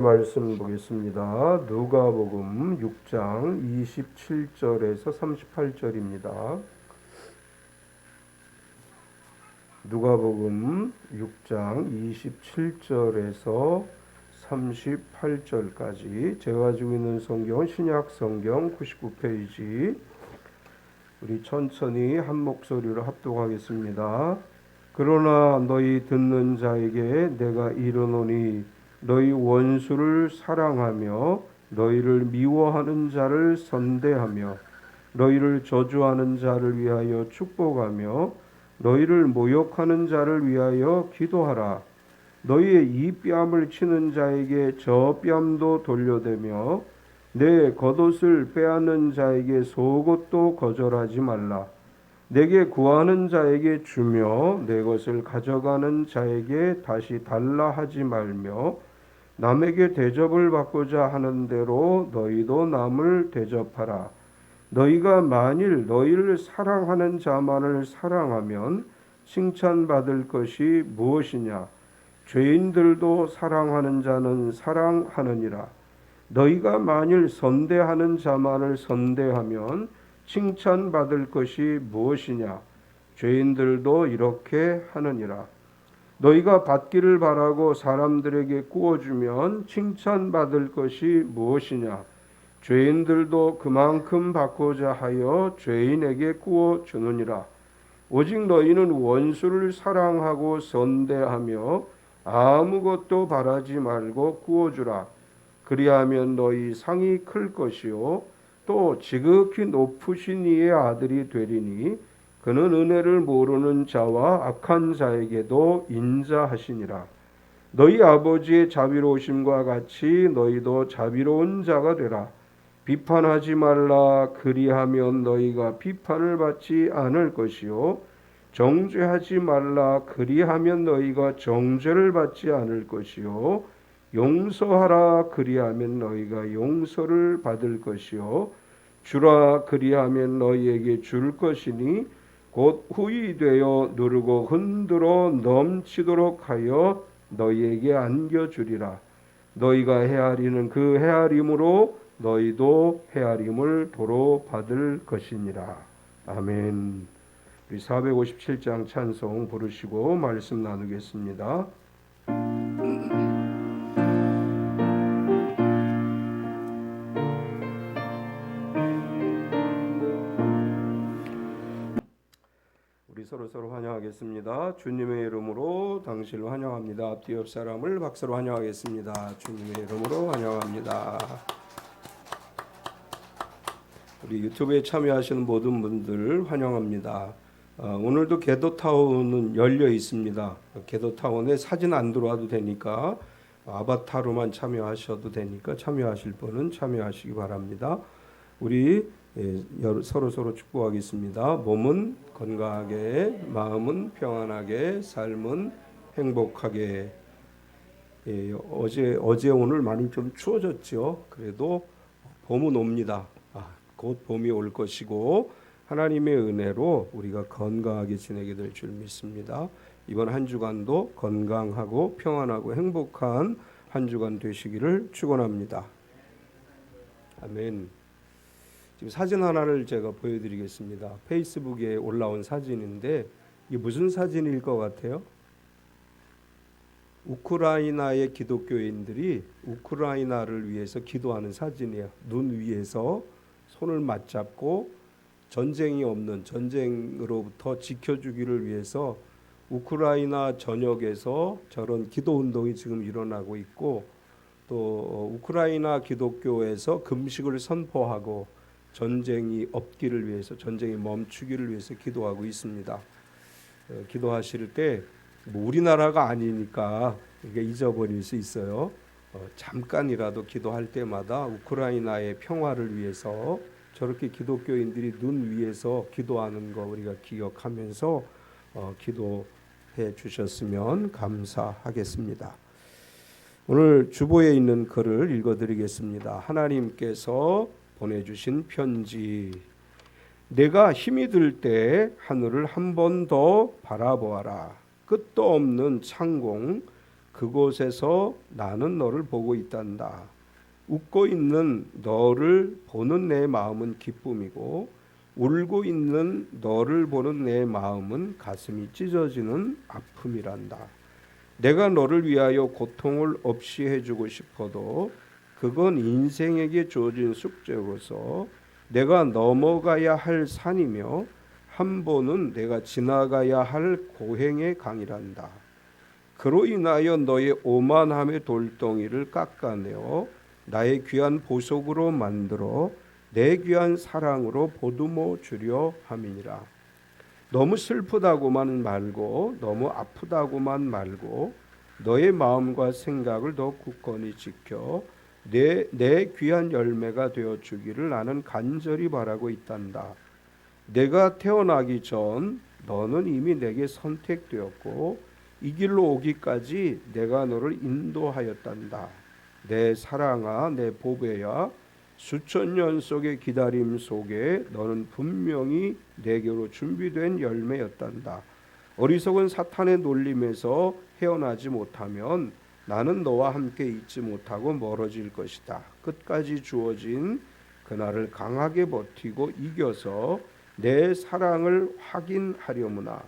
말씀 보겠습니다. 누가복음 6장 27절에서 38절입니다. 누가복음 6장 27절에서 38절까지 제가 가지고 있는 성경은 신약 성경 99페이지. 우리 천천히 한 목소리로 합독하겠습니다. 그러나 너희 듣는 자에게 내가 이르노니 너희 원수를 사랑하며 너희를 미워하는 자를 선대하며 너희를 저주하는 자를 위하여 축복하며 너희를 모욕하는 자를 위하여 기도하라. 너희의 이 뺨을 치는 자에게 저 뺨도 돌려대며 내 겉옷을 빼앗는 자에게 속옷도 거절하지 말라. 내게 구하는 자에게 주며 내 것을 가져가는 자에게 다시 달라 하지 말며 남에게 대접을 받고자 하는 대로 너희도 남을 대접하라. 너희가 만일 너희를 사랑하는 자만을 사랑하면 칭찬받을 것이 무엇이냐? 죄인들도 사랑하는 자는 사랑하느니라. 너희가 만일 선대하는 자만을 선대하면 칭찬받을 것이 무엇이냐? 죄인들도 이렇게 하느니라. 너희가 받기를 바라고 사람들에게 구워주면 칭찬받을 것이 무엇이냐? 죄인들도 그만큼 받고자 하여 죄인에게 구워주느니라. 오직 너희는 원수를 사랑하고 선대하며 아무것도 바라지 말고 구워주라. 그리하면 너희 상이 클 것이요 또 지극히 높으신 이의 아들이 되리니 그는 은혜를 모르는 자와 악한 자에게도 인자하시니라. 너희 아버지의 자비로우심과 같이 너희도 자비로운 자가 되라. 비판하지 말라. 그리하면 너희가 비판을 받지 않을 것이요 정죄하지 말라. 그리하면 너희가 정죄를 받지 않을 것이요 용서하라. 그리하면 너희가 용서를 받을 것이요 주라. 그리하면 너희에게 줄 것이니 곧 후히 되어 누르고 흔들어 넘치도록 하여 너희에게 안겨주리라. 너희가 헤아리는 그 헤아림으로 너희도 헤아림을 도로 받을 것이니라. 아멘. 우리 457장 찬송 부르시고 말씀 나누겠습니다. 서로 환영하겠습니다. 주님의 이름으로 당신을 환영합니다. 앞뒤 옆 사람을 박수로 환영하겠습니다. 주님의 이름으로 환영합니다. 우리 유튜브에 참여하시는 모든 분들 환영합니다. 오늘도 개도타운은 열려 있습니다. 개도타운에 사진 안 들어와도 되니까 아바타로만 참여하셔도 되니까 참여하실 분은 참여하시기 바랍니다. 우리 서로 축복하겠습니다. 몸은 건강하게, 마음은 평안하게, 삶은 행복하게. 어제 오늘 많이 좀 추워졌죠. 그래도 봄은 옵니다. 곧 봄이 올 것이고 하나님의 은혜로 우리가 건강하게 지내게 될 줄 믿습니다. 이번 한 주간도 건강하고 평안하고 행복한 한 주간 되시기를 축원합니다. 아멘. 지금 사진 하나를 제가 보여드리겠습니다. 페이스북에 올라온 사진인데 이게 무슨 사진일 것 같아요? 우크라이나의 기독교인들이 우크라이나를 위해서 기도하는 사진이에요. 눈 위에서 손을 맞잡고 전쟁이 없는 전쟁으로부터 지켜주기를 위해서 우크라이나 전역에서 저런 기도 운동이 지금 일어나고 있고 또 우크라이나 기독교에서 금식을 선포하고 전쟁이 없기를 위해서 전쟁이 멈추기를 위해서 기도하고 있습니다. 기도하실 때 뭐 우리나라가 아니니까 이게 잊어버릴 수 있어요. 잠깐이라도 기도할 때마다 우크라이나의 평화를 위해서 저렇게 기독교인들이 눈 위에서 기도하는 거 우리가 기억하면서 기도해 주셨으면 감사하겠습니다. 오늘 주보에 있는 글을 읽어드리겠습니다. 하나님께서 보내주신 편지. 내가 힘이 들 때 하늘을 한 번 더 바라보아라. 끝도 없는 창공 그곳에서 나는 너를 보고 있단다. 웃고 있는 너를 보는 내 마음은 기쁨이고 울고 있는 너를 보는 내 마음은 가슴이 찢어지는 아픔이란다. 내가 너를 위하여 고통을 없이 해주고 싶어도 그건 인생에게 주어진 숙제로서 내가 넘어가야 할 산이며 한 번은 내가 지나가야 할 고행의 강이란다. 그로 인하여 너의 오만함의 돌덩이를 깎아내어 나의 귀한 보석으로 만들어 내 귀한 사랑으로 보듬어 주려 함이니라. 너무 슬프다고만 말고 너무 아프다고만 말고 너의 마음과 생각을 더 굳건히 지켜 내 귀한 열매가 되어 주기를 나는 간절히 바라고 있단다. 내가 태어나기 전 너는 이미 내게 선택되었고 이 길로 오기까지 내가 너를 인도하였단다. 내 사랑아, 내 보배야, 수천 년 속의 기다림 속에 너는 분명히 내게로 준비된 열매였단다. 어리석은 사탄의 놀림에서 헤어나지 못하면 나는 너와 함께 있지 못하고 멀어질 것이다. 끝까지 주어진 그날을 강하게 버티고 이겨서 내 사랑을 확인하려무나.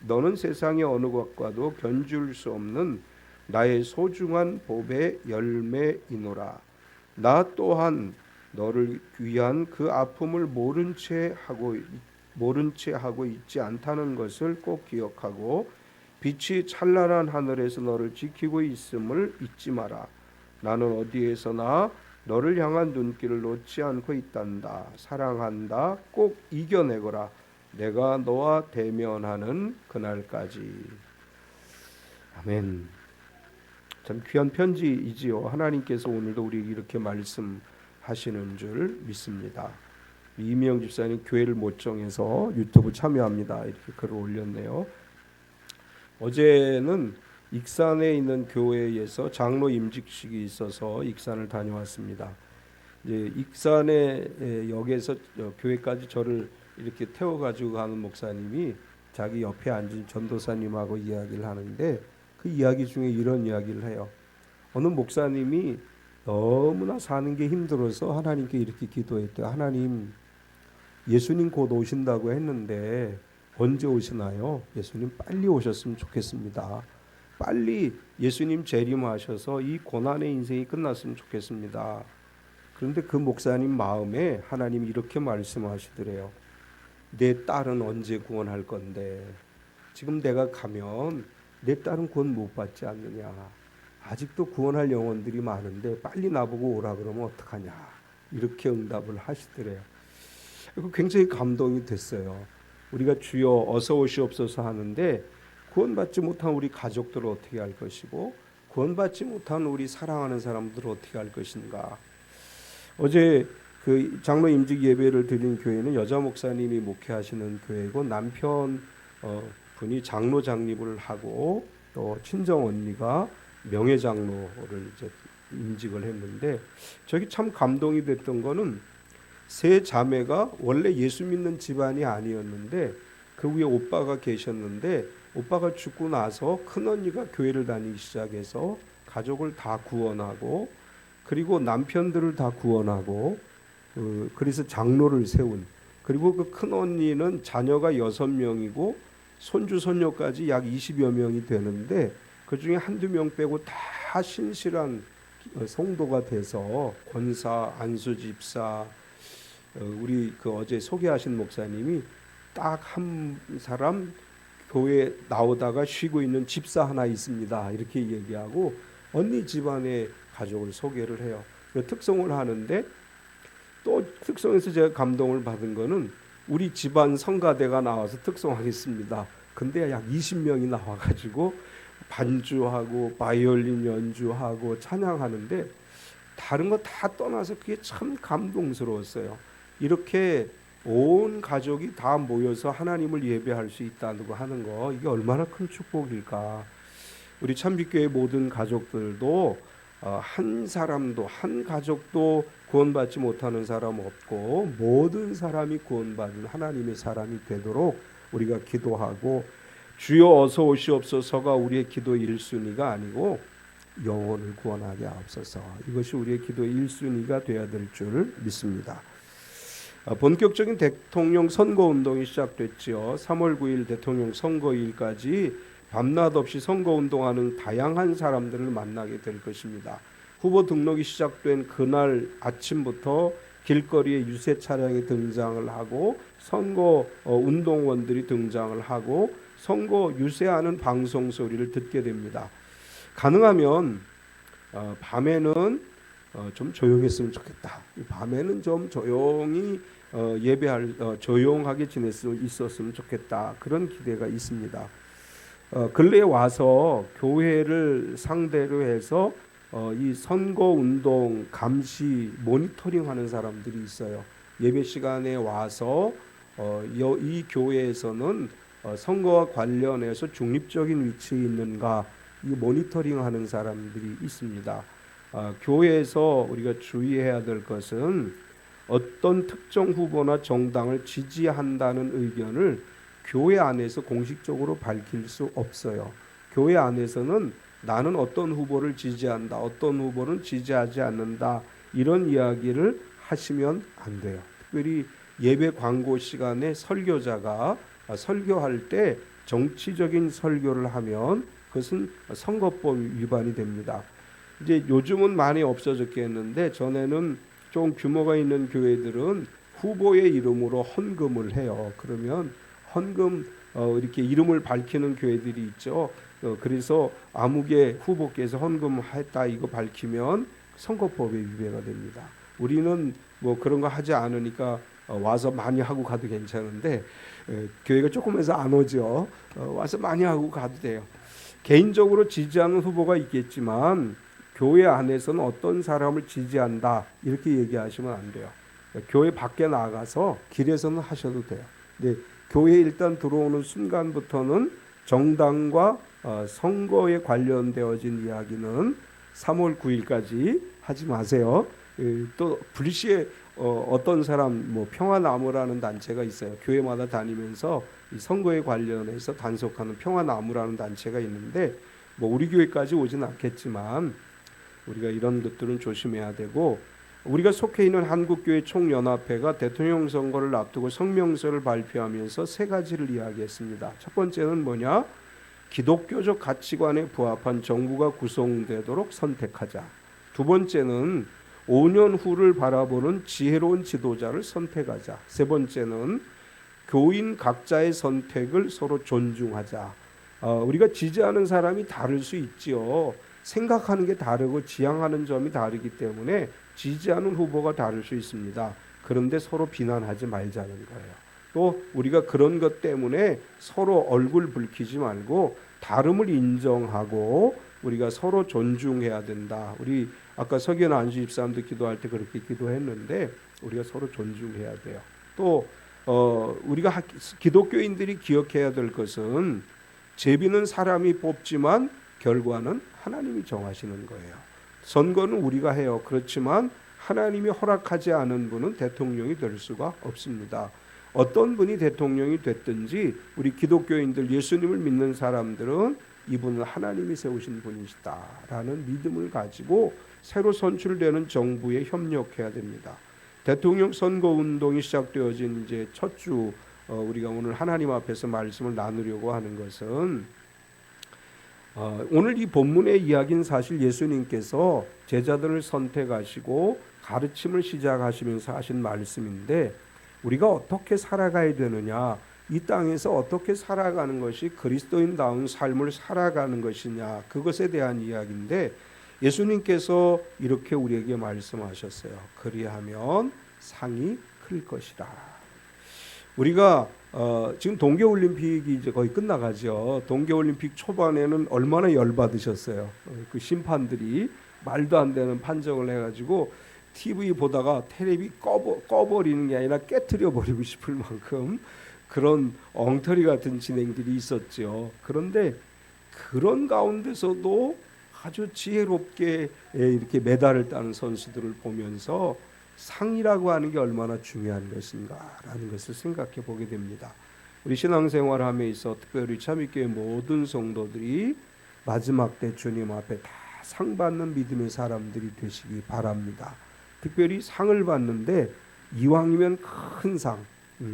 너는 세상의 어느 것과도 견줄 수 없는 나의 소중한 보배 열매이노라. 나 또한 너를 위한 그 아픔을 모른 채 하고 있지 않다는 것을 꼭 기억하고 빛이 찬란한 하늘에서 너를 지키고 있음을 잊지 마라. 나는 어디에서나 너를 향한 눈길을 놓지 않고 있단다. 사랑한다. 꼭 이겨내거라. 내가 너와 대면하는 그날까지. 아멘. 참 귀한 편지이지요. 하나님께서 오늘도 우리 이렇게 말씀하시는 줄 믿습니다. 이미영 집사님 교회를 못 정해서 유튜브 참여합니다. 이렇게 글을 올렸네요. 어제는 익산에 있는 교회에서 장로 임직식이 있어서 익산을 다녀왔습니다. 이제 익산의 역에서 교회까지 저를 이렇게 태워가지고 가는 목사님이 자기 옆에 앉은 전도사님하고 이야기를 하는데 그 이야기 중에 이런 이야기를 해요. 어느 목사님이 너무나 사는 게 힘들어서 하나님께 이렇게 기도했대요. 하나님, 예수님 곧 오신다고 했는데 언제 오시나요? 예수님 빨리 오셨으면 좋겠습니다. 빨리 예수님 재림하셔서 이 고난의 인생이 끝났으면 좋겠습니다. 그런데 그 목사님 마음에 하나님이 이렇게 말씀하시더래요. 내 딸은 언제 구원할 건데 지금 내가 가면 내 딸은 구원 못 받지 않느냐. 아직도 구원할 영혼들이 많은데 빨리 나보고 오라 그러면 어떡하냐. 이렇게 응답을 하시더래요. 굉장히 감동이 됐어요. 우리가 주여 어서 오시옵소서 하는데 구원받지 못한 우리 가족들을 어떻게 할 것이고 구원받지 못한 우리 사랑하는 사람들을 어떻게 할 것인가. 어제 그 장로 임직 예배를 드린 교회는 여자 목사님이 목회하시는 교회고 남편 분이 장로 장립을 하고 또 친정 언니가 명예 장로를 이제 임직을 했는데 저기 참 감동이 됐던 거는 세 자매가 원래 예수 믿는 집안이 아니었는데 그 위에 오빠가 계셨는데 오빠가 죽고 나서 큰언니가 교회를 다니기 시작해서 가족을 다 구원하고 그리고 남편들을 다 구원하고 그래서 장로를 세운 그리고 그 큰언니는 자녀가 6명이고 손주 손녀까지 약 20여 명이 되는데 그중에 한두 명 빼고 다 신실한 성도가 돼서 권사, 안수 집사 우리 그 어제 소개하신 목사님이 딱 한 사람 교회 나오다가 쉬고 있는 집사 하나 있습니다. 이렇게 얘기하고 언니 집안의 가족을 소개를 해요. 특성을 하는데 또 특성에서 제가 감동을 받은 거는 우리 집안 성가대가 나와서 특성하겠습니다. 근데 약 20명이 나와가지고 반주하고 바이올린 연주하고 찬양하는데 다른 거 다 떠나서 그게 참 감동스러웠어요. 이렇게 온 가족이 다 모여서 하나님을 예배할 수 있다는 거 하는 거 이게 얼마나 큰 축복일까. 우리 참빛교회 모든 가족들도 한 사람도 한 가족도 구원받지 못하는 사람 없고 모든 사람이 구원받은 하나님의 사람이 되도록 우리가 기도하고 주여 어서 오시옵소서가 우리의 기도 1순위가 아니고 영혼을 구원하게 하옵소서. 이것이 우리의 기도의 1순위가 되어야 될 줄 믿습니다. 본격적인 대통령 선거운동이 시작됐지요. 3월 9일 대통령 선거일까지 밤낮 없이 선거운동하는 다양한 사람들을 만나게 될 것입니다. 후보 등록이 시작된 그날 아침부터 길거리에 유세 차량이 등장을 하고 선거 운동원들이 등장을 하고 선거 유세하는 방송 소리를 듣게 됩니다. 가능하면 밤에는 좀 조용했으면 좋겠다. 밤에는 좀 조용히 조용하게 지낼 수 있었으면 좋겠다. 그런 기대가 있습니다. 근래에 와서 교회를 상대로 해서 이 선거운동 감시 모니터링하는 사람들이 있어요. 예배 시간에 와서 이 교회에서는 선거와 관련해서 중립적인 위치에 있는가 이 모니터링하는 사람들이 있습니다. 교회에서 우리가 주의해야 될 것은 어떤 특정 후보나 정당을 지지한다는 의견을 교회 안에서 공식적으로 밝힐 수 없어요. 교회 안에서는 나는 어떤 후보를 지지한다, 어떤 후보는 지지하지 않는다 이런 이야기를 하시면 안 돼요. 특별히 예배 광고 시간에 설교자가 설교할 때 정치적인 설교를 하면 그것은 선거법 위반이 됩니다. 이제 요즘은 많이 없어졌겠는데 전에는 좀 규모가 있는 교회들은 후보의 이름으로 헌금을 해요. 그러면 헌금 이렇게 이름을 밝히는 교회들이 있죠. 그래서 아무개 후보께서 헌금했다 이거 밝히면 선거법에 위배가 됩니다. 우리는 뭐 그런 거 하지 않으니까 와서 많이 하고 가도 괜찮은데 교회가 조금 해서 안 오죠. 와서 많이 하고 가도 돼요. 개인적으로 지지하는 후보가 있겠지만 교회 안에서는 어떤 사람을 지지한다 이렇게 얘기하시면 안 돼요. 교회 밖에 나가서 길에서는 하셔도 돼요. 근데 교회에 일단 들어오는 순간부터는 정당과 선거에 관련되어진 이야기는 3월 9일까지 하지 마세요. 또 불시에 어떤 사람 뭐 평화나무라는 단체가 있어요. 교회마다 다니면서 이 선거에 관련해서 단속하는 평화나무라는 단체가 있는데 뭐 우리 교회까지 오진 않겠지만 우리가 이런 것들은 조심해야 되고 우리가 속해 있는 한국교회 총연합회가 대통령 선거를 앞두고 성명서를 발표하면서 세 가지를 이야기했습니다. 첫 번째는 뭐냐? 기독교적 가치관에 부합한 정부가 구성되도록 선택하자. 두 번째는 5년 후를 바라보는 지혜로운 지도자를 선택하자. 세 번째는 교인 각자의 선택을 서로 존중하자. 우리가 지지하는 사람이 다를 수 있지요. 생각하는 게 다르고 지향하는 점이 다르기 때문에 지지하는 후보가 다를 수 있습니다. 그런데 서로 비난하지 말자는 거예요. 또 우리가 그런 것 때문에 서로 얼굴 붉히지 말고 다름을 인정하고 우리가 서로 존중해야 된다. 우리 아까 석연 안수 집사님도 기도할 때 그렇게 기도했는데 우리가 서로 존중해야 돼요. 또 우리가 기독교인들이 기억해야 될 것은 제비는 사람이 뽑지만 결과는 하나님이 정하시는 거예요. 선거는 우리가 해요. 그렇지만 하나님이 허락하지 않은 분은 대통령이 될 수가 없습니다. 어떤 분이 대통령이 됐든지 우리 기독교인들 예수님을 믿는 사람들은 이분은 하나님이 세우신 분이시다라는 믿음을 가지고 새로 선출되는 정부에 협력해야 됩니다. 대통령 선거 운동이 시작되어진 이제 첫 주 우리가 오늘 하나님 앞에서 말씀을 나누려고 하는 것은 오늘 이 본문의 이야기는 사실 예수님께서 제자들을 선택하시고 가르침을 시작하시면서 하신 말씀인데 우리가 어떻게 살아가야 되느냐, 이 땅에서 어떻게 살아가는 것이 그리스도인다운 삶을 살아가는 것이냐, 그것에 대한 이야기인데 예수님께서 이렇게 우리에게 말씀하셨어요. 그리하면 상이 클 것이라. 우리가 지금 동계올림픽이 이제 거의 끝나가죠. 동계올림픽 초반에는 얼마나 열받으셨어요. 그 심판들이 말도 안 되는 판정을 해가지고 TV 보다가 텔레비 꺼버리는 게 아니라 깨트려 버리고 싶을 만큼 그런 엉터리 같은 진행들이 있었죠. 그런데 그런 가운데서도 아주 지혜롭게 이렇게 메달을 따는 선수들을 보면서 상이라고 하는 게 얼마나 중요한 것인가라는 것을 생각해 보게 됩니다. 우리 신앙생활함에 있어 특별히 참이교회 모든 성도들이 마지막 때 주님 앞에 다 상 받는 믿음의 사람들이 되시기 바랍니다. 특별히 상을 받는데 이왕이면 큰 상,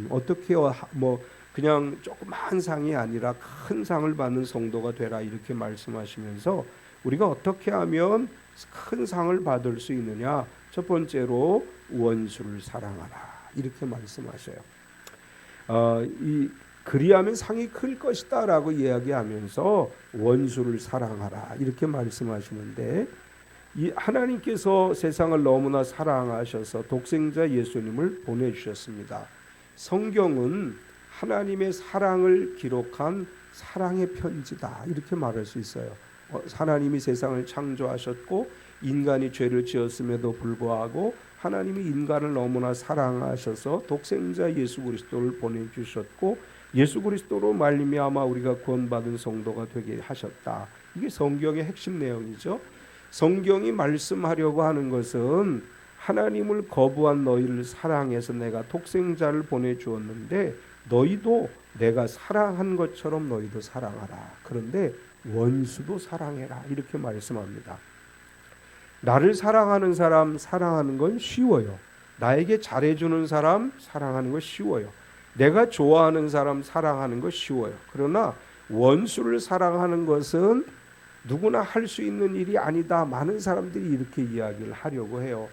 어떻게 뭐 그냥 조그만 상이 아니라 큰 상을 받는 성도가 되라 이렇게 말씀하시면서 우리가 어떻게 하면 큰 상을 받을 수 있느냐? 첫 번째로 원수를 사랑하라 이렇게 말씀하셔요. 그리하면 상이 클 것이다라고 이야기하면서 원수를 사랑하라 이렇게 말씀하시는데, 이 하나님께서 세상을 너무나 사랑하셔서 독생자 예수님을 보내주셨습니다. 성경은 하나님의 사랑을 기록한 사랑의 편지다 이렇게 말할 수 있어요. 하나님이 세상을 창조하셨고 인간이 죄를 지었음에도 불구하고 하나님이 인간을 너무나 사랑하셔서 독생자 예수 그리스도를 보내주셨고 예수 그리스도로 말미암아 우리가 구원받은 성도가 되게 하셨다. 이게 성경의 핵심 내용이죠. 성경이 말씀하려고 하는 것은 하나님을 거부한 너희를 사랑해서 내가 독생자를 보내주었는데 너희도 내가 사랑한 것처럼 너희도 사랑하라. 그런데 원수도 사랑해라 이렇게 말씀합니다. 나를 사랑하는 사람 사랑하는 건 쉬워요. 나에게 잘해주는 사람 사랑하는 거 쉬워요. 내가 좋아하는 사람 사랑하는 거 쉬워요. 그러나 원수를 사랑하는 것은 누구나 할 수 있는 일이 아니다. 많은 사람들이 이렇게 이야기를 하려고 해요.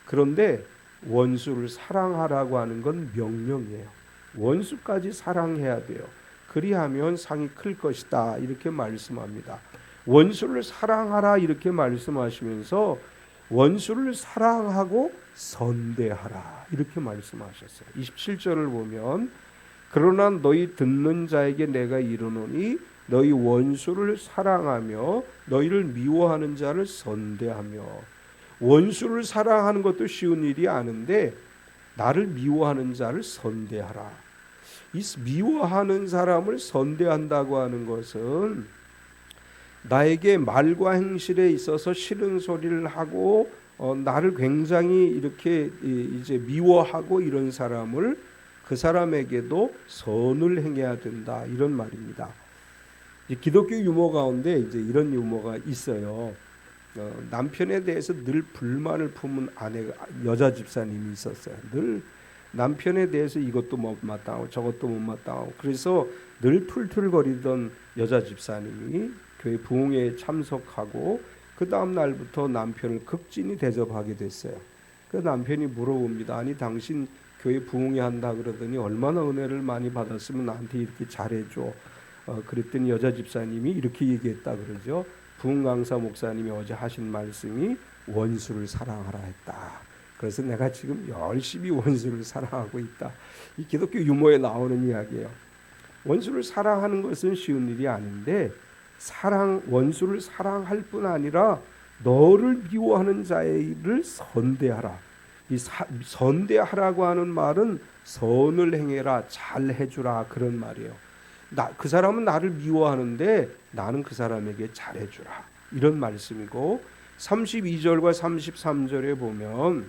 그런데 원수를 사랑하라고 하는 건 명령이에요. 원수까지 사랑해야 돼요. 그리하면 상이 클 것이다 이렇게 말씀합니다. 원수를 사랑하라 이렇게 말씀하시면서 원수를 사랑하고 선대하라 이렇게 말씀하셨어요. 27절을 보면 그러나 너희 듣는 자에게 내가 이르노니 너희 원수를 사랑하며 너희를 미워하는 자를 선대하며. 원수를 사랑하는 것도 쉬운 일이 아닌데 나를 미워하는 자를 선대하라. 이 미워하는 사람을 선대한다고 하는 것은 나에게 말과 행실에 있어서 싫은 소리를 하고 나를 굉장히 이렇게 이제 미워하고 이런 사람을 그 사람에게도 선을 행해야 된다 이런 말입니다. 기독교 유머 가운데 이제 이런 유머가 있어요. 남편에 대해서 늘 불만을 품은 여자 집사님이 있었어요. 늘 남편에 대해서 이것도 못 마땅하고 저것도 못 마땅하고 그래서 늘 툴툴거리던 여자 집사님이 교회 부흥회에 참석하고 그 다음 날부터 남편을 극진히 대접하게 됐어요. 그 남편이 물어봅니다. 아니 당신 교회 부흥회 한다 그러더니 얼마나 은혜를 많이 받았으면 나한테 이렇게 잘해줘. 그랬더니 여자 집사님이 이렇게 얘기했다 그러죠. 부흥 강사 목사님이 어제 하신 말씀이 원수를 사랑하라 했다. 그래서 내가 지금 열심히 원수를 사랑하고 있다. 이 기독교 유머에 나오는 이야기예요. 원수를 사랑하는 것은 쉬운 일이 아닌데 원수를 사랑할 뿐 아니라 너를 미워하는 자를 선대하라. 이 선대하라고 하는 말은 선을 행해라, 잘 해주라 그런 말이에요. 그 사람은 나를 미워하는데 나는 그 사람에게 잘해주라 이런 말씀이고 32절과 33절에 보면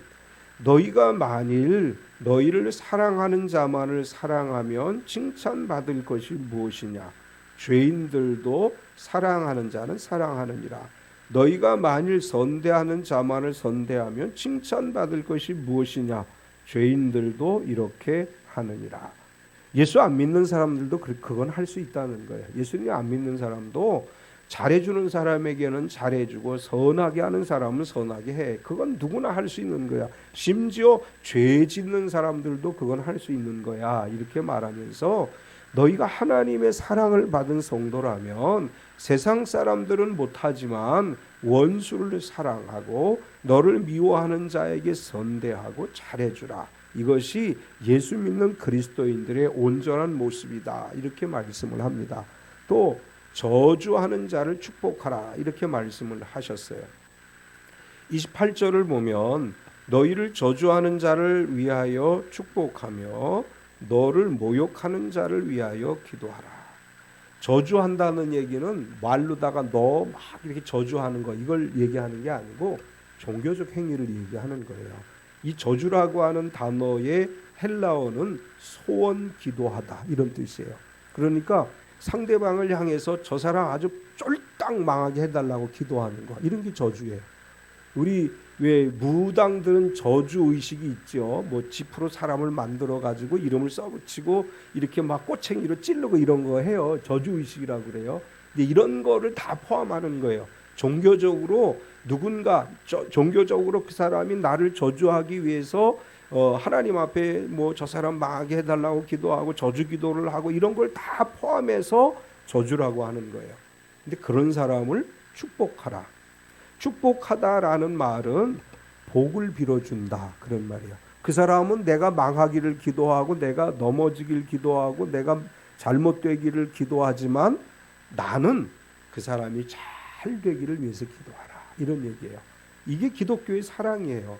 너희가 만일 너희를 사랑하는 자만을 사랑하면 칭찬받을 것이 무엇이냐? 죄인들도 사랑하는 자는 사랑하느니라. 너희가 만일 선대하는 자만을 선대하면 칭찬받을 것이 무엇이냐? 죄인들도 이렇게 하느니라. 예수 안 믿는 사람들도 그건 할 수 있다는 거예요. 예수님 안 믿는 사람도 잘해주는 사람에게는 잘해주고 선하게 하는 사람은 선하게 해. 그건 누구나 할 수 있는 거야. 심지어 죄 짓는 사람들도 그건 할 수 있는 거야. 이렇게 말하면서 너희가 하나님의 사랑을 받은 성도라면 세상 사람들은 못하지만 원수를 사랑하고 너를 미워하는 자에게 선대하고 잘해주라. 이것이 예수 믿는 그리스도인들의 온전한 모습이다. 이렇게 말씀을 합니다. 또 저주하는 자를 축복하라. 이렇게 말씀을 하셨어요. 28절을 보면 너희를 저주하는 자를 위하여 축복하며 너를 모욕하는 자를 위하여 기도하라. 저주한다는 얘기는 말로다가 너 막 이렇게 저주하는 거 이걸 얘기하는 게 아니고 종교적 행위를 얘기하는 거예요. 이 저주라고 하는 단어의 헬라어는 소원 기도하다 이런 뜻이에요. 그러니까 상대방을 향해서 저 사람 아주 쫄딱 꽉 망하게 해달라고 기도하는 거, 이런 게 저주예요. 우리 왜 무당들은 저주 의식이 있죠. 뭐 지프로 사람을 만들어 가지고 이름을 써붙이고 이렇게 막 꼬챙이로 찌르고 이런 거 해요. 저주 의식이라고 그래요. 근데 이런 거를 다 포함하는 거예요. 종교적으로 누군가 종교적으로 그 사람이 나를 저주하기 위해서 하나님 앞에 뭐 저 사람 망하게 해달라고 기도하고 저주 기도를 하고 이런 걸 다 포함해서 저주라고 하는 거예요. 근데 그런 사람을 축복하라. 축복하다라는 말은 복을 빌어준다, 그런 말이에요. 그 사람은 내가 망하기를 기도하고 내가 넘어지길 기도하고 내가 잘못되기를 기도하지만 나는 그 사람이 잘 되기를 위해서 기도하라, 이런 얘기예요. 이게 기독교의 사랑이에요.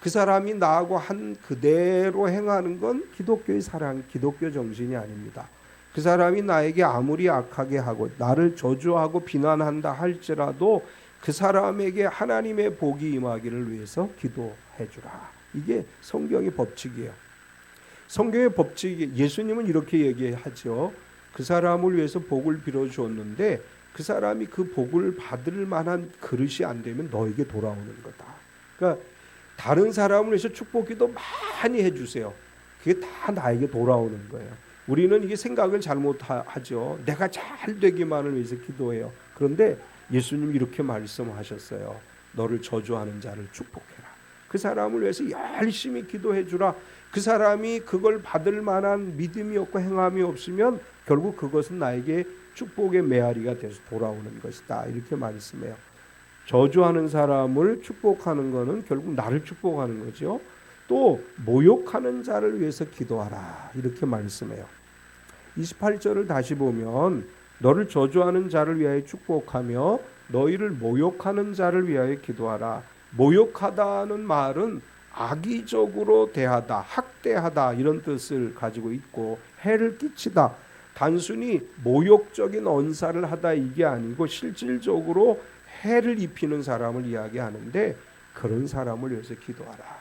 그 사람이 나하고 한 그대로 행하는 건 기독교의 사랑, 기독교 정신이 아닙니다. 그 사람이 나에게 아무리 악하게 하고 나를 저주하고 비난한다 할지라도 그 사람에게 하나님의 복이 임하기를 위해서 기도해 주라. 이게 성경의 법칙이에요. 성경의 법칙이, 예수님은 이렇게 얘기하죠. 그 사람을 위해서 복을 빌어 주었는데 그 사람이 그 복을 받을 만한 그릇이 안 되면 너에게 돌아오는 거다. 그러니까 다른 사람을 위해서 축복기도 많이 해주세요. 그게 다 나에게 돌아오는 거예요. 우리는 이게 생각을 잘못하죠. 내가 잘 되기만을 위해서 기도해요. 그런데 예수님이 이렇게 말씀하셨어요. 너를 저주하는 자를 축복해라. 그 사람을 위해서 열심히 기도해 주라. 그 사람이 그걸 받을 만한 믿음이 없고 행함이 없으면 결국 그것은 나에게 축복의 메아리가 돼서 돌아오는 것이다. 이렇게 말씀해요. 저주하는 사람을 축복하는 것은 결국 나를 축복하는 거죠. 또 모욕하는 자를 위해서 기도하라. 이렇게 말씀해요. 28절을 다시 보면 너를 저주하는 자를 위하여 축복하며 너희를 모욕하는 자를 위하여 기도하라. 모욕하다는 말은 악의적으로 대하다, 학대하다 이런 뜻을 가지고 있고 해를 끼치다, 단순히 모욕적인 언사를 하다 이게 아니고 실질적으로 해를 입히는 사람을 이야기하는데 그런 사람을 위해서 기도하라.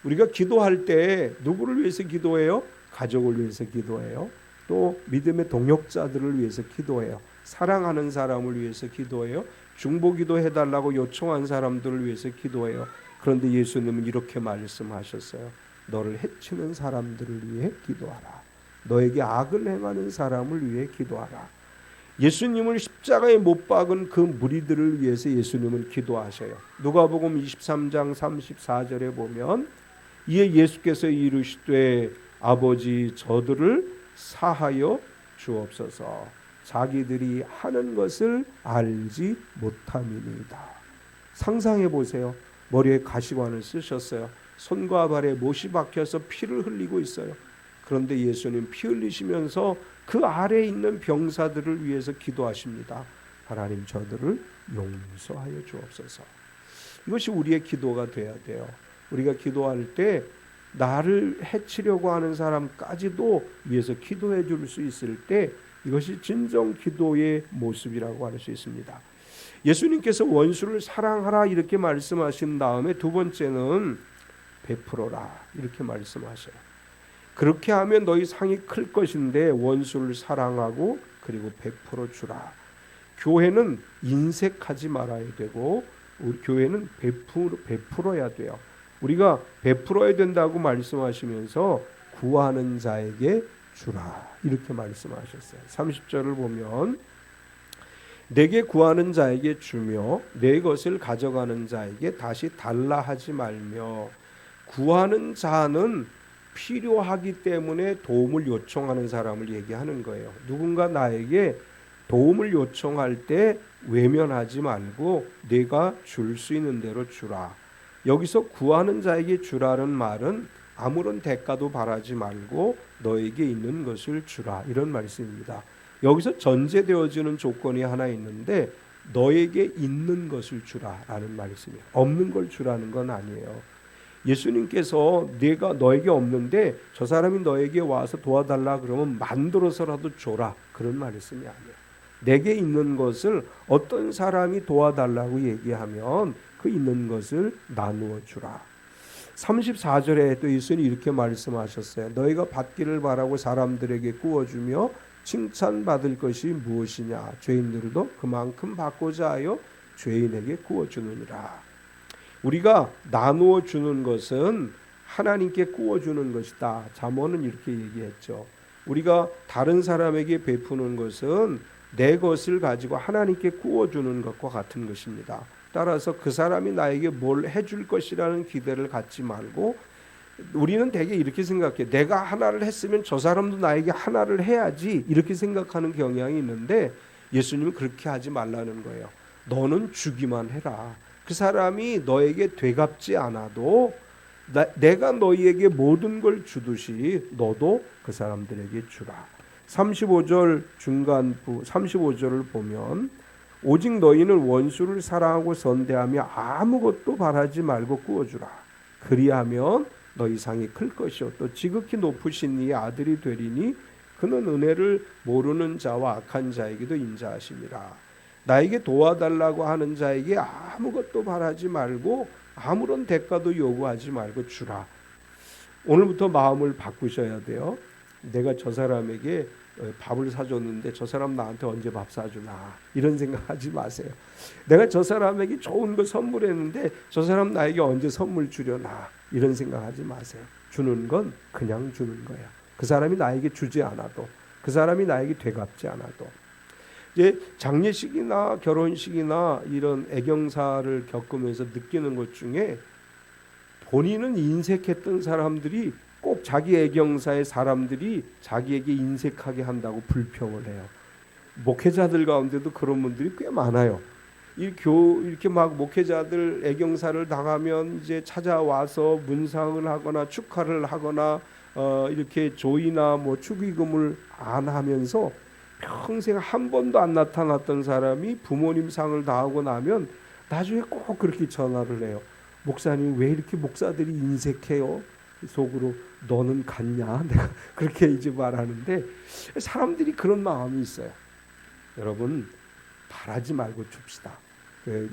우리가 기도할 때 누구를 위해서 기도해요? 가족을 위해서 기도해요. 또 믿음의 동역자들을 위해서 기도해요. 사랑하는 사람을 위해서 기도해요. 중보기도 해달라고 요청한 사람들을 위해서 기도해요. 그런데 예수님은 이렇게 말씀하셨어요. 너를 해치는 사람들을 위해 기도하라. 너에게 악을 행하는 사람을 위해 기도하라. 예수님을 십자가에 못 박은 그 무리들을 위해서 예수님은 기도하셔요. 누가복음 23장 34절에 보면 이에 예수께서 이르시되 아버지 저들을 사하여 주옵소서. 자기들이 하는 것을 알지 못함이니이다. 상상해 보세요. 머리에 가시관을 쓰셨어요. 손과 발에 못이 박혀서 피를 흘리고 있어요. 그런데 예수님 피 흘리시면서 그 아래에 있는 병사들을 위해서 기도하십니다. 하나님 저들을 용서하여 주옵소서. 이것이 우리의 기도가 돼야 돼요. 우리가 기도할 때 나를 해치려고 하는 사람까지도 위해서 기도해 줄 수 있을 때 이것이 진정 기도의 모습이라고 할 수 있습니다. 예수님께서 원수를 사랑하라 이렇게 말씀하신 다음에 두 번째는 베풀어라 이렇게 말씀하셔요. 그렇게 하면 너희 상이 클 것인데 원수를 사랑하고 그리고 베풀어 주라. 교회는 인색하지 말아야 되고 우리 교회는 베풀어야 돼요. 우리가 베풀어야 된다고 말씀하시면서 구하는 자에게 주라 이렇게 말씀하셨어요. 30절을 보면 내게 구하는 자에게 주며 내 것을 가져가는 자에게 다시 달라 하지 말며. 구하는 자는 필요하기 때문에 도움을 요청하는 사람을 얘기하는 거예요. 누군가 나에게 도움을 요청할 때 외면하지 말고 내가 줄 수 있는 대로 주라. 여기서 구하는 자에게 주라는 말은 아무런 대가도 바라지 말고 너에게 있는 것을 주라 이런 말씀입니다. 여기서 전제되어지는 조건이 하나 있는데 너에게 있는 것을 주라라는 말씀이에요. 없는 걸 주라는 건 아니에요. 예수님께서 내가 너에게 없는데 저 사람이 너에게 와서 도와달라 그러면 만들어서라도 줘라 그런 말씀이 아니에요. 내게 있는 것을 어떤 사람이 도와달라고 얘기하면 그 있는 것을 나누어 주라. 34절에 또 예수님이 이렇게 말씀하셨어요. 너희가 받기를 바라고 사람들에게 구워주며 칭찬받을 것이 무엇이냐? 죄인들도 그만큼 받고자 하여 죄인에게 구워주느니라. 우리가 나누어 주는 것은 하나님께 구워주는 것이다. 잠언은 이렇게 얘기했죠. 우리가 다른 사람에게 베푸는 것은 내 것을 가지고 하나님께 구워주는 것과 같은 것입니다. 따라서 그 사람이 나에게 뭘 해줄 것이라는 기대를 갖지 말고, 우리는 대개 이렇게 생각해. 내가 하나를 했으면 저 사람도 나에게 하나를 해야지, 이렇게 생각하는 경향이 있는데 예수님은 그렇게 하지 말라는 거예요. 너는 주기만 해라. 그 사람이 너에게 되갚지 않아도 내가 너희에게 모든 걸 주듯이 너도 그 사람들에게 주라. 35절 중간부 35절을 보면 오직 너희는 원수를 사랑하고 선대하며 아무것도 바라지 말고 구워주라. 그리하면 너희 상이 클 것이요 또 지극히 높으신 이의 아들이 되리니 그는 은혜를 모르는 자와 악한 자에게도 인자하심이라. 나에게 도와달라고 하는 자에게 아무것도 바라지 말고 아무런 대가도 요구하지 말고 주라. 오늘부터 마음을 바꾸셔야 돼요. 내가 저 사람에게 밥을 사줬는데 저 사람 나한테 언제 밥 사주나, 이런 생각하지 마세요. 내가 저 사람에게 좋은 거 선물했는데 저 사람 나에게 언제 선물 주려나, 이런 생각하지 마세요. 주는 건 그냥 주는 거예요. 그 사람이 나에게 주지 않아도, 그 사람이 나에게 되갚지 않아도. 이제 장례식이나 결혼식이나 이런 애경사를 겪으면서 느끼는 것 중에 본인은 인색했던 사람들이 꼭 자기 애경사의 사람들이 자기에게 인색하게 한다고 불평을 해요. 목회자들 가운데도 그런 분들이 꽤 많아요. 이렇게 막 목회자들 애경사를 당하면 이제 찾아와서 문상을 하거나 축하를 하거나 이렇게 조의나 뭐 축의금을 안 하면서 평생 한 번도 안 나타났던 사람이 부모님 상을 당하고 나면 나중에 꼭 그렇게 전화를 해요. 목사님 왜 이렇게 목사들이 인색해요? 속으로 너는 갔냐? 내가 그렇게 이제 말하는데 사람들이 그런 마음이 있어요. 여러분 바라지 말고 줍시다.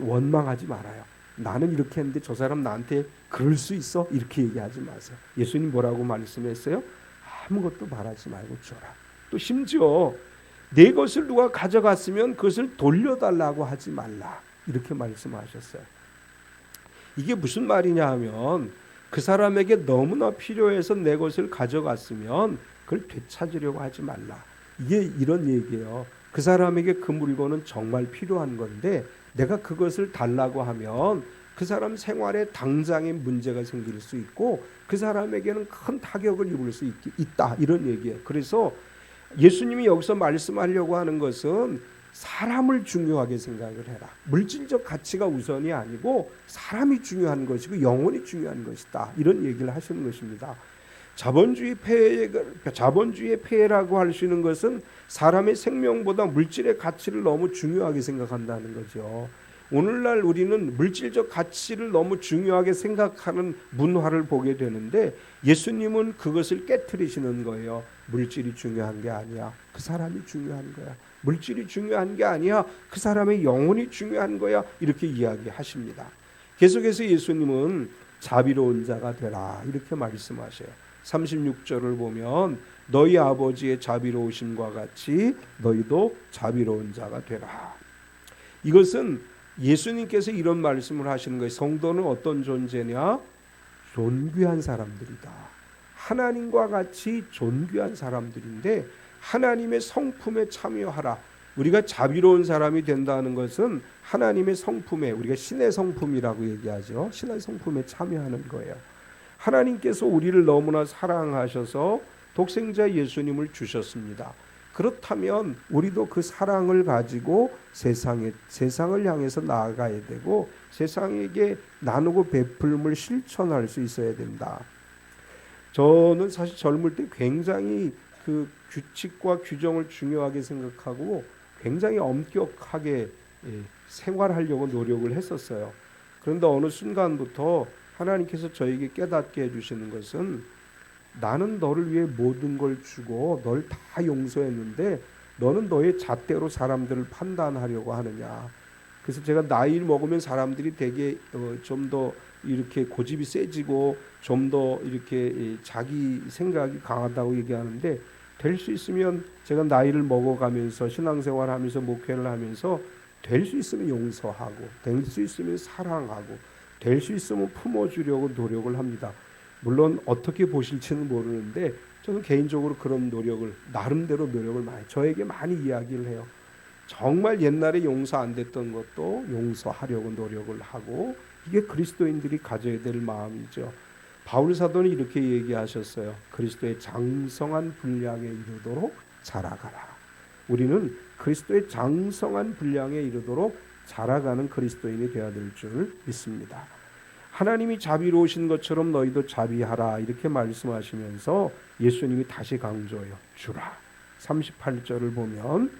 원망하지 말아요. 나는 이렇게 했는데 저 사람 나한테 그럴 수 있어? 이렇게 얘기하지 마세요. 예수님 뭐라고 말씀했어요? 아무것도 바라지 말고 줘라. 또 심지어 내 것을 누가 가져갔으면 그것을 돌려달라고 하지 말라, 이렇게 말씀하셨어요. 이게 무슨 말이냐 하면 그 사람에게 너무나 필요해서 내 것을 가져갔으면 그걸 되찾으려고 하지 말라, 이게 이런 얘기예요. 그 사람에게 그 물건은 정말 필요한 건데 내가 그것을 달라고 하면 그 사람 생활에 당장의 문제가 생길 수 있고 그 사람에게는 큰 타격을 입을 수 있다, 이런 얘기예요. 그래서 예수님이 여기서 말씀하려고 하는 것은 사람을 중요하게 생각을 해라. 물질적 가치가 우선이 아니고 사람이 중요한 것이고 영혼이 중요한 것이다, 이런 얘기를 하시는 것입니다. 자본주의의 폐해라고 할 수 있는 것은 사람의 생명보다 물질의 가치를 너무 중요하게 생각한다는 거죠. 오늘날 우리는 물질적 가치를 너무 중요하게 생각하는 문화를 보게 되는데 예수님은 그것을 깨트리시는 거예요. 물질이 중요한 게 아니야. 그 사람이 중요한 거야. 물질이 중요한 게 아니야. 그 사람의 영혼이 중요한 거야. 이렇게 이야기하십니다. 계속해서 예수님은 자비로운 자가 되라, 이렇게 말씀하셔요. 36절을 보면 너희 아버지의 자비로우심과 같이 너희도 자비로운 자가 되라. 이것은 예수님께서 이런 말씀을 하시는 거예요. 성도는 어떤 존재냐? 존귀한 사람들이다. 하나님과 같이 존귀한 사람들인데 하나님의 성품에 참여하라. 우리가 자비로운 사람이 된다는 것은 하나님의 성품에, 우리가 신의 성품이라고 얘기하죠. 신의 성품에 참여하는 거예요. 하나님께서 우리를 너무나 사랑하셔서 독생자 예수님을 주셨습니다. 그렇다면 우리도 그 사랑을 가지고 세상을 향해서 나아가야 되고 세상에게 나누고 베풀음을 실천할 수 있어야 된다. 저는 사실 젊을 때 굉장히 그 규칙과 규정을 중요하게 생각하고 굉장히 엄격하게 생활하려고 노력을 했었어요. 그런데 어느 순간부터 하나님께서 저에게 깨닫게 해주시는 것은 나는 너를 위해 모든 걸 주고 널 다 용서했는데 너는 너의 잣대로 사람들을 판단하려고 하느냐. 그래서 제가 나이를 먹으면 사람들이 되게 좀 더 이렇게 고집이 세지고 좀 더 이렇게 자기 생각이 강하다고 얘기하는데 될 수 있으면 제가 나이를 먹어가면서 신앙생활하면서 목회를 하면서 될 수 있으면 용서하고 될 수 있으면 사랑하고 될 수 있으면 품어주려고 노력을 합니다. 물론 어떻게 보실지는 모르는데 저는 개인적으로 그런 노력을 나름대로 노력을 저에게 많이 이야기를 해요. 정말 옛날에 용서 안 됐던 것도 용서하려고 노력을 하고 이게 그리스도인들이 가져야 될 마음이죠. 바울 사도는 이렇게 얘기하셨어요. 그리스도의 장성한 분량에 이르도록 자라가라. 우리는 그리스도의 장성한 분량에 이르도록 자라가는 그리스도인이 되어야 될 줄 믿습니다. 하나님이 자비로우신 것처럼 너희도 자비하라 이렇게 말씀하시면서 예수님이 다시 강조해요. 주라. 38절을 보면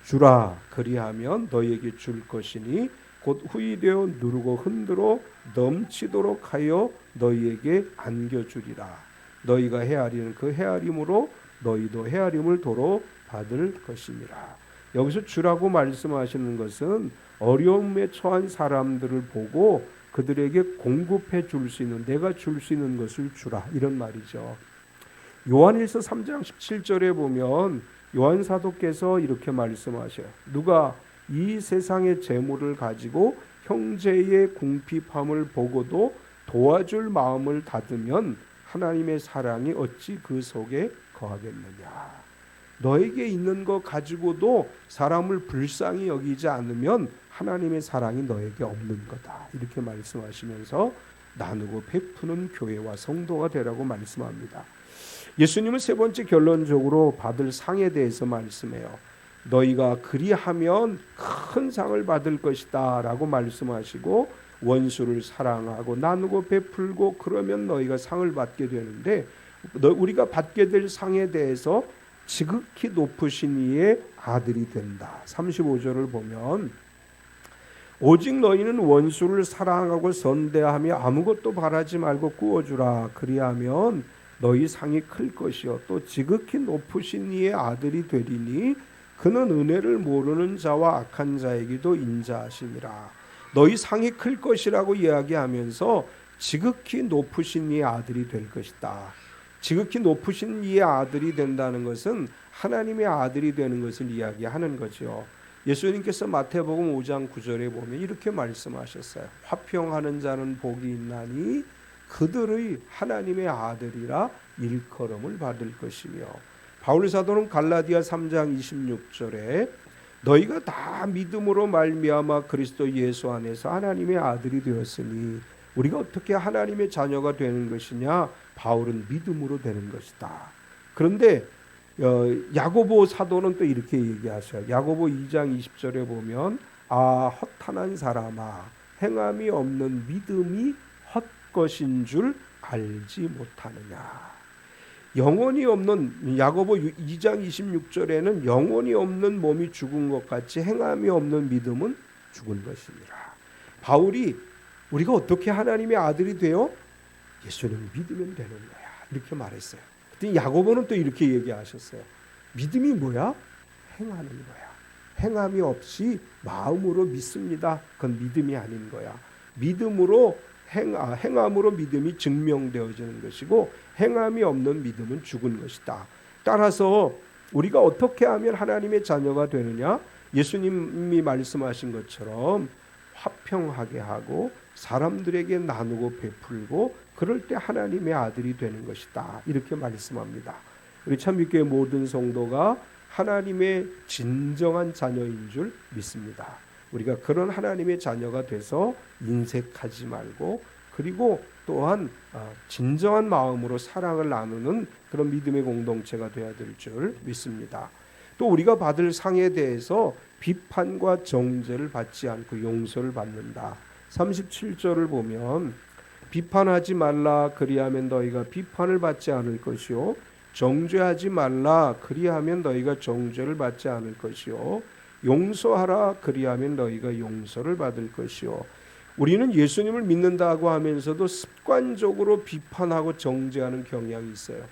주라 그리하면 너희에게 줄 것이니 곧 후이되어 누르고 흔들어 넘치도록 하여 너희에게 안겨주리라. 너희가 헤아리는 그 헤아림으로 너희도 헤아림을 도로 받을 것이니라. 여기서 주라고 말씀하시는 것은 어려움에 처한 사람들을 보고 그들에게 공급해 줄 수 있는 내가 줄 수 있는 것을 주라 이런 말이죠. 요한일서 3장 17절에 보면 요한 사도께서 이렇게 말씀하셔요. 누가 이 세상의 재물을 가지고 형제의 궁핍함을 보고도 도와줄 마음을 닫으면 하나님의 사랑이 어찌 그 속에 거하겠느냐. 너에게 있는 것 가지고도 사람을 불쌍히 여기지 않으면 하나님의 사랑이 너에게 없는 거다. 이렇게 말씀하시면서 나누고 베푸는 교회와 성도가 되라고 말씀합니다. 예수님은 세 번째 결론적으로 받을 상에 대해서 말씀해요. 너희가 그리하면 큰 상을 받을 것이다 라고 말씀하시고 원수를 사랑하고 나누고 베풀고 그러면 너희가 상을 받게 되는데 우리가 받게 될 상에 대해서 지극히 높으신 이의 아들이 된다. 35절을 보면 오직 너희는 원수를 사랑하고 선대하며 아무것도 바라지 말고 구워주라. 그리하면 너희 상이 클 것이요 또 지극히 높으신 이의 아들이 되리니 그는 은혜를 모르는 자와 악한 자에게도 인자하심이라. 너희 상이 클 것이라고 이야기하면서 지극히 높으신 이의 아들이 될 것이다. 지극히 높으신 이의 아들이 된다는 것은 하나님의 아들이 되는 것을 이야기하는 거죠. 예수님께서 마태복음 5장 9절에 보면 이렇게 말씀하셨어요. 화평하는 자는 복이 있나니 그들의 하나님의 아들이라 일컬음을 받을 것이며 바울 사도는 갈라디아 3장 26절에 너희가 다 믿음으로 말미암아 그리스도 예수 안에서 하나님의 아들이 되었으니 우리가 어떻게 하나님의 자녀가 되는 것이냐? 바울은 믿음으로 되는 것이다. 그런데 야고보 사도는 또 이렇게 얘기하셔요. 야고보 2장 20절에 보면 허탄한 사람아 행함이 없는 믿음이 헛것인 줄 알지 못하느냐. 영혼이 없는 야고보 2장 26절에는 영혼이 없는 몸이 죽은 것 같이 행함이 없는 믿음은 죽은 것이니라. 바울이 우리가 어떻게 하나님의 아들이 되어 예수님을 믿으면 되는 거야 이렇게 말했어요. 그때 야고보는 또 이렇게 얘기하셨어요. 믿음이 뭐야? 행하는 거야. 행함이 없이 마음으로 믿습니다. 그건 믿음이 아닌 거야. 믿음으로 행함으로 믿음이 증명되어지는 것이고 행함이 없는 믿음은 죽은 것이다. 따라서 우리가 어떻게 하면 하나님의 자녀가 되느냐? 예수님이 말씀하신 것처럼 화평하게 하고 사람들에게 나누고 베풀고 그럴 때 하나님의 아들이 되는 것이다. 이렇게 말씀합니다. 우리 참빛교회 모든 성도가 하나님의 진정한 자녀인 줄 믿습니다. 우리가 그런 하나님의 자녀가 돼서 인색하지 말고 그리고 또한 진정한 마음으로 사랑을 나누는 그런 믿음의 공동체가 되어야 될 줄 믿습니다. 또 우리가 받을 상에 대해서 비판과 정죄를 받지 않고 용서를 받는다. 37절을 보면 비판하지 말라 그리하면 너희가 비판을 받지 않을 것이요 정죄하지 말라 그리하면 너희가 정죄를 받지 않을 것이요 용서하라 그리하면 너희가 용서를 받을 것이요. 우리는 예수님을 믿는다고 하면서도 습관적으로 비판하고 정죄하는 경향이 있어요.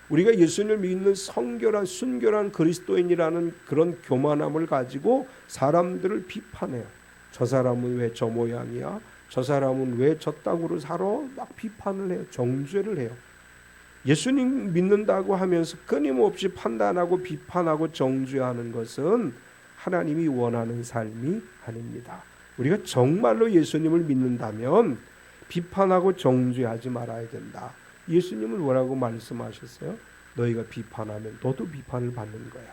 우리가 예수님을 믿는 성결한 순결한 그리스도인이라는 그런 교만함을 가지고 사람들을 비판해요. 저 사람은 왜 저 모양이야? 저 사람은 왜 저 땅으로 살아? 막 비판을 해요. 정죄를 해요. 예수님 믿는다고 하면서 끊임없이 판단하고 비판하고 정죄하는 것은 하나님이 원하는 삶이 아닙니다. 우리가 정말로 예수님을 믿는다면 비판하고 정죄하지 말아야 된다. 예수님은 뭐라고 말씀하셨어요? 너희가 비판하면 너도 비판을 받는 거야.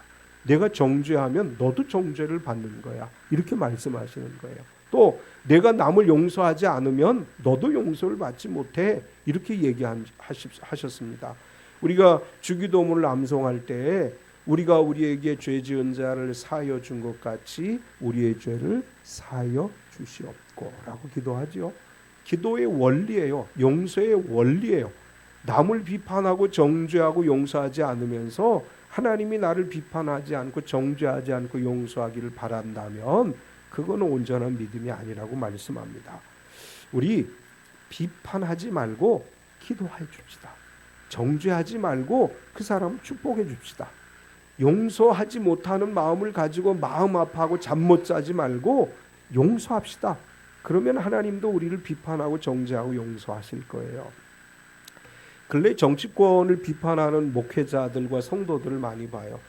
내가 정죄하면 너도 정죄를 받는 거야. 이렇게 말씀하시는 거예요. 또 내가 남을 용서하지 않으면 너도 용서를 받지 못해. 이렇게 얘기하셨습니다. 우리가 주기도문을 암송할 때 우리가 우리에게 죄 지은 자를 사하여 준 것 같이 우리의 죄를 사하여 주시옵고 라고 기도하죠. 기도의 원리예요. 용서의 원리예요. 남을 비판하고 정죄하고 용서하지 않으면서 하나님이 나를 비판하지 않고 정죄하지 않고 용서하기를 바란다면 그거는 온전한 믿음이 아니라고 말씀합니다. 우리 비판하지 말고 기도해 줍시다. 정죄하지 말고 그 사람을 축복해 줍시다. 용서하지 못하는 마음을 가지고 마음 아파하고 잠 못 자지 말고 용서합시다. 그러면 하나님도 우리를 비판하고 정죄하고 용서하실 거예요. 근래 정치권을 비판하는 목회자들과 성도들을 많이 봐요.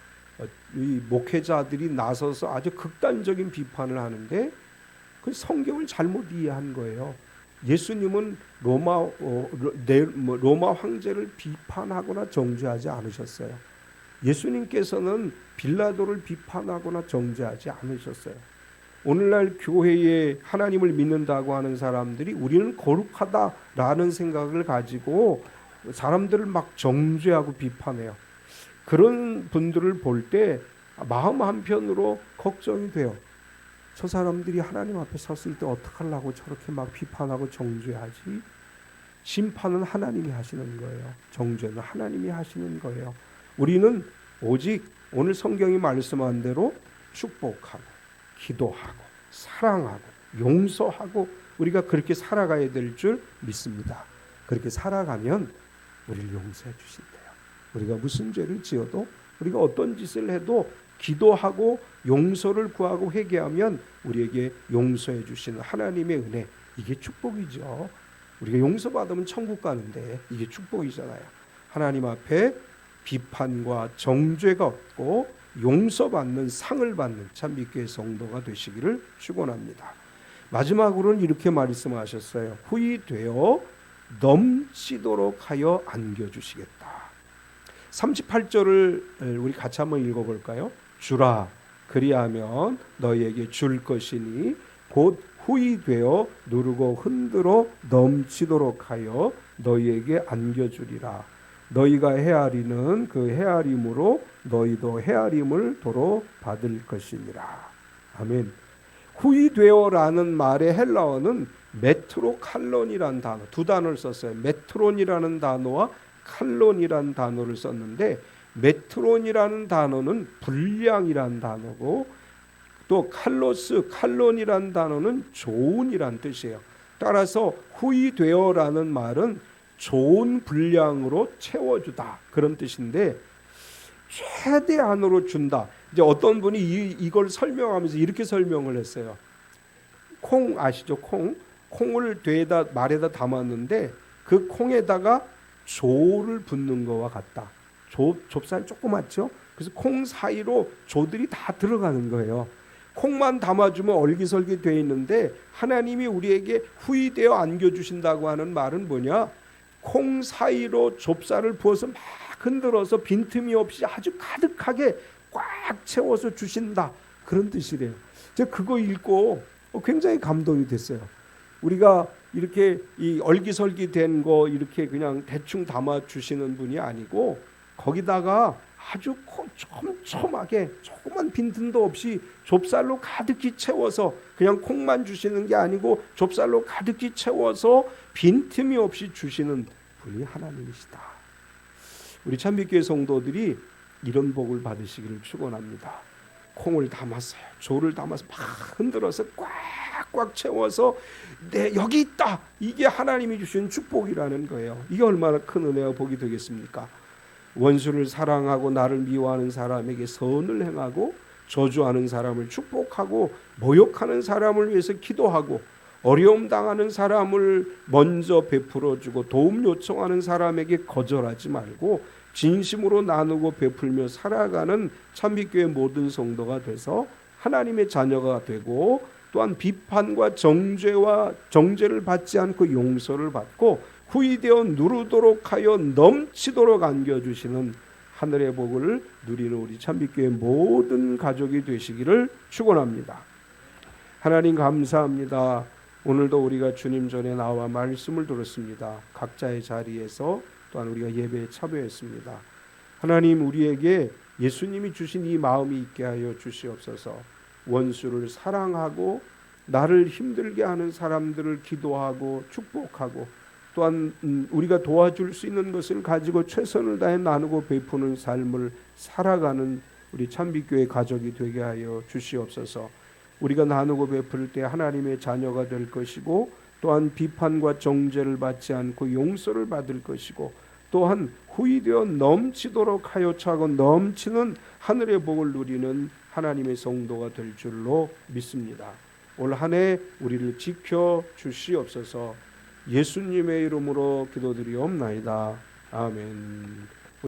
이 목회자들이 나서서 아주 극단적인 비판을 하는데 그 성경을 잘못 이해한 거예요. 예수님은 로마 황제를 비판하거나 정죄하지 않으셨어요. 예수님께서는 빌라도를 비판하거나 정죄하지 않으셨어요. 오늘날 교회에 하나님을 믿는다고 하는 사람들이 우리는 거룩하다라는 생각을 가지고 사람들을 막 정죄하고 비판해요. 그런 분들을 볼 때 마음 한편으로 걱정이 돼요. 저 사람들이 하나님 앞에 섰을 때 어떡하려고 저렇게 막 비판하고 정죄하지? 심판은 하나님이 하시는 거예요. 정죄는 하나님이 하시는 거예요. 우리는 오직 오늘 성경이 말씀한 대로 축복하고 기도하고 사랑하고 용서하고 우리가 그렇게 살아가야 될 줄 믿습니다. 그렇게 살아가면 우리를 용서해 주신대요. 우리가 무슨 죄를 지어도 우리가 어떤 짓을 해도 기도하고 용서를 구하고 회개하면 우리에게 용서해 주시는 하나님의 은혜, 이게 축복이죠. 우리가 용서받으면 천국 가는데 이게 축복이잖아요. 하나님 앞에 비판과 정죄가 없고 용서받는 상을 받는 참 믿기의 성도가 되시기를 축원합니다. 마지막으로는 이렇게 말씀하셨어요. 후히 되어 넘치도록 하여 안겨주시겠다. 38절을 우리 같이 한번 읽어볼까요? 주라 그리하면 너희에게 줄 것이니 곧 후히 되어 누르고 흔들어 넘치도록 하여 너희에게 안겨주리라. 너희가 헤아리는 그 헤아림으로 너희도 헤아림을 도로 받을 것이니라. 아멘. 후히 되어라는 말의 헬라어는 메트로칼론이라는 단어, 두 단어를 썼어요. 메트론이라는 단어와 칼론이라는 단어를 썼는데 메트론이라는 단어는 분량이라는 단어고 또 칼론이라는 단어는 좋은이라는 뜻이에요. 따라서 후히 되어라는 말은 좋은 분량으로 채워주다 그런 뜻인데 최대한으로 준다. 이제 어떤 분이 이걸 설명하면서 이렇게 설명을 했어요. 콩 아시죠? 콩을 말에다 담았는데 그 콩에다가 조를 붓는 거와 같다. 좁쌀 조그맣죠? 그래서 콩 사이로 조들이 다 들어가는 거예요. 콩만 담아주면 얼기설기 돼 있는데 하나님이 우리에게 후히 되어 안겨주신다고 하는 말은 뭐냐? 콩 사이로 좁쌀을 부어서 막 흔들어서 빈틈이 없이 아주 가득하게 꽉 채워서 주신다. 그런 뜻이래요. 제가 그거 읽고 굉장히 감동이 됐어요. 우리가 이렇게 이 얼기설기 된 거 이렇게 그냥 대충 담아 주시는 분이 아니고 거기다가 아주 촘촘하게 조그만 빈틈도 없이 좁쌀로 가득히 채워서 그냥 콩만 주시는 게 아니고 좁쌀로 가득히 채워서 빈틈이 없이 주시는 분이 하나님이시다. 우리 참빛교회 성도들이 이런 복을 받으시기를 축원합니다. 콩을 담았어요. 조를 담아서 막 흔들어서 꽉꽉 채워서 여기 있다. 이게 하나님이 주신 축복이라는 거예요. 이게 얼마나 큰 은혜와 복이 되겠습니까? 원수를 사랑하고 나를 미워하는 사람에게 선을 행하고 저주하는 사람을 축복하고 모욕하는 사람을 위해서 기도하고 어려움 당하는 사람을 먼저 베풀어 주고 도움 요청하는 사람에게 거절하지 말고 진심으로 나누고 베풀며 살아가는 참빛교회 모든 성도가 돼서 하나님의 자녀가 되고 또한 비판과 정죄를 받지 않고 용서를 받고 후이되어 누르도록 하여 넘치도록 안겨주시는 하늘의 복을 누리는 우리 참빛교회 모든 가족이 되시기를 축원합니다. 하나님 감사합니다. 오늘도 우리가 주님 전에 나와 말씀을 들었습니다. 각자의 자리에서 또한 우리가 예배에 참여했습니다. 하나님, 우리에게 예수님이 주신 이 마음이 있게 하여 주시옵소서. 원수를 사랑하고 나를 힘들게 하는 사람들을 기도하고 축복하고 또한 우리가 도와줄 수 있는 것을 가지고 최선을 다해 나누고 베푸는 삶을 살아가는 우리 참빛교회 가족이 되게 하여 주시옵소서. 우리가 나누고 베풀 때 하나님의 자녀가 될 것이고 또한 비판과 정죄를 받지 않고 용서를 받을 것이고 또한 후이되어 넘치도록 하여 차고 넘치는 하늘의 복을 누리는 하나님의 성도가 될 줄로 믿습니다. 올 한 해 우리를 지켜 주시옵소서. 예수님의 이름으로 기도드리옵나이다. 아멘.